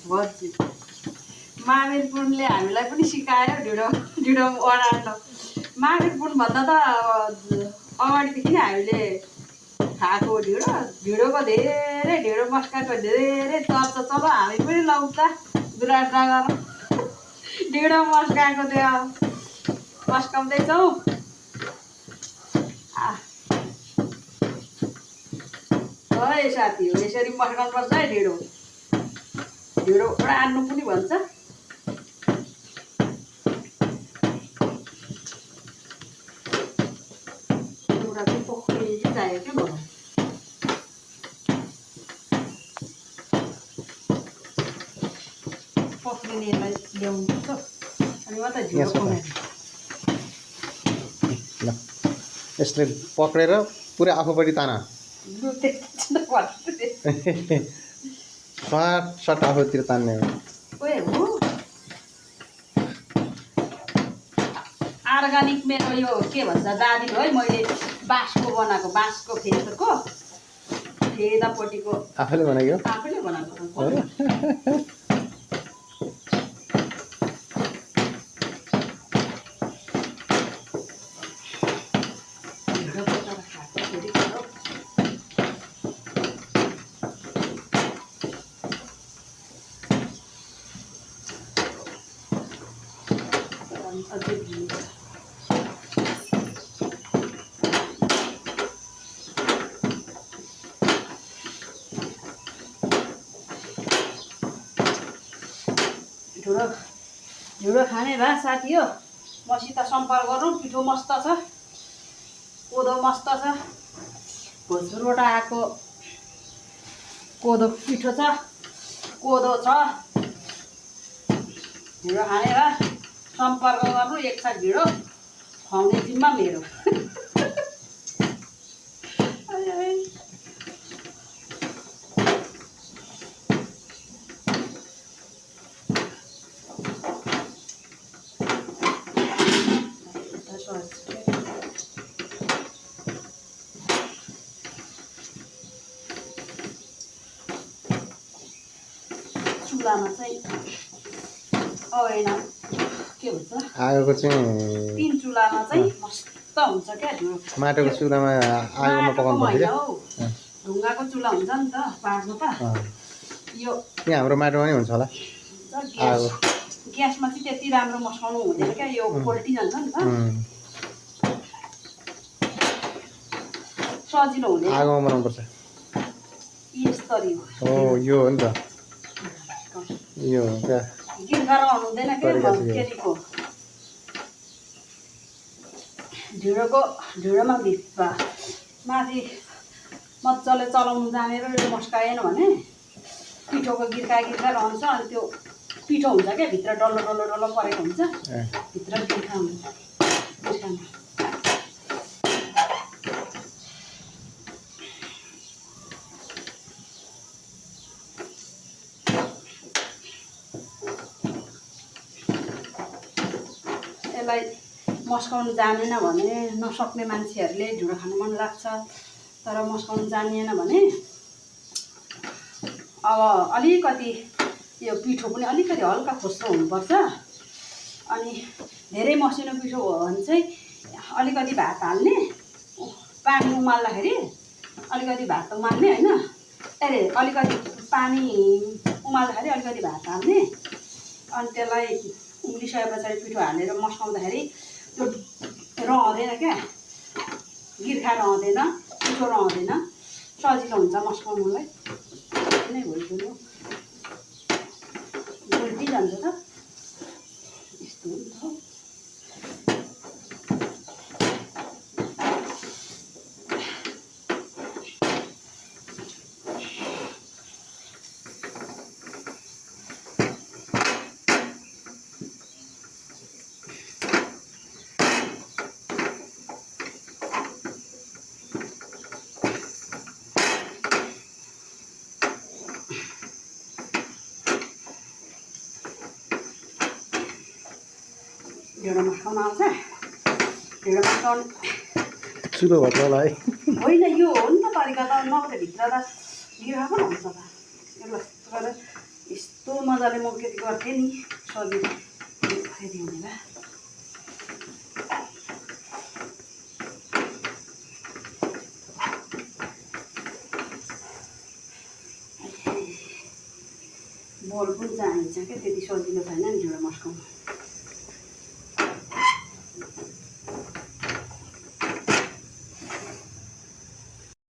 भन्छु मामेर पुनले हामीलाई पनि सिकायो ढिँडो ढिँडो बनाउन। मामेर पुनभन्दा त अगाडिदेखि नै हामीले खाएको ढिँडोको धेरै ढिँडो मस्काको धेरै चर्चा छ। हामी पनि लाउँछ विराटनगर ढिँडो मस्काएको त्यो मस्काउँदैछौँ। है साथी हो यसरी मस्काउनुपर्छ है ढिँडो आन्नु पनि भन्छ। एउटा चाहिँ पोखरी चाहिँ चाहियो क्या मलाई। पोखरीले यसलाई ल्याउनुपर्छ अनि मात्रै ढिँडो बनाएको। यसले पक्रेर पुरै आफूपट्टि ताना सट आफूतिर तान्ने हो। अर्गानिक मेरो यो के भन्छ दादी है मैले बाँसको बनाएको बाँसको फेदापट्टिको आफैले बनाएको आफैले बनाएको। ढिँडो खाने भए साथी हो मसित सम्पर्क गरौँ। पिठो मस्त छ, कोदो मस्त छ, भोजपुरबाट आएको कोदो पिठो छ, कोदो छ। ढिँडो खाने भए सम्पर्क गर्नु। एक साथ ढिँडो खुवाउने जिम्मा मेरो। चुलामा चाहिँ होइन के भन्छ आगोको चाहिँ 3 चुलामा चाहिँ मस्त हुन्छ क्या ढिँडो। माटोको चुलामा आगोमा पकाउनु पर्छ क्या। ढुङ्गाको चुला हुन्छ नि त पाहाडमा त। यो यहाँ हाम्रो माटोमा नि हुन्छ होला आगो। ग्यासमा चाहिँ त्यति राम्रो मस्काउनु हुँदैन क्या, यो पोल्टी जान्छ नि त। सजिलो हुँदैन आगोमा बनाउनुपर्छ। यस्तरी हो यो हो नि त यो क्या गिर्खा रहनु हुँदैन क्या केटीको। ढिँडोमा भित्ता माथि मजाले चलाउनु जानेर यो मस्काएन भने पिठोको गिर्खा रहन्छ। अनि त्यो पिठो हुन्छ क्या भित्र डल्लो डल्लो डल्लो परेको हुन्छ, भित्र गिर्खा हुन्छ। यसलाई मस्काउनु जानेन भने नसक्ने मान्छेहरूले ढिँडो खानु मन लाग्छ तर मस्काउनु जानिएन भने अब अलिकति यो पिठो पनि अलिकति हल्का खोस्रो हुनुपर्छ। अनि धेरै मसिनो पिठो हो भने चाहिँ अलिकति भात हाल्ने, पानी उमाल्दाखेरि अलिकति भात उमाल्ने होइन, अरे अलिकति पानी उमाल्दाखेरि अलिकति भात हाल्ने। अनि त्यसलाई उम्लिसके पछाडि पिठो हालेर मस्काउँदाखेरि त्यो रहँदैन क्या, गिर्खा रहँदैन, पिठो रहँदैन, सजिलो हुन्छ मस्काउनुलाई। नै भइदिनु उल्टी जान्छ त यस्तो हुन्छ। ढिँडो मस्काउन आउँछ। ढिँडो मस्काउनु चुलो भएको होला है। होइन यो हो नि त तरिका त, नभए भित्र त गिर्खा पो हुन्छ त। यसलाई गरेर यस्तो मजाले म के गर्थेँ नि सजिलो खरिदिउने भए बल पनि चाहिन्छ क्या त्यति सजिलो छैन नि ढिँडो मस्काउनु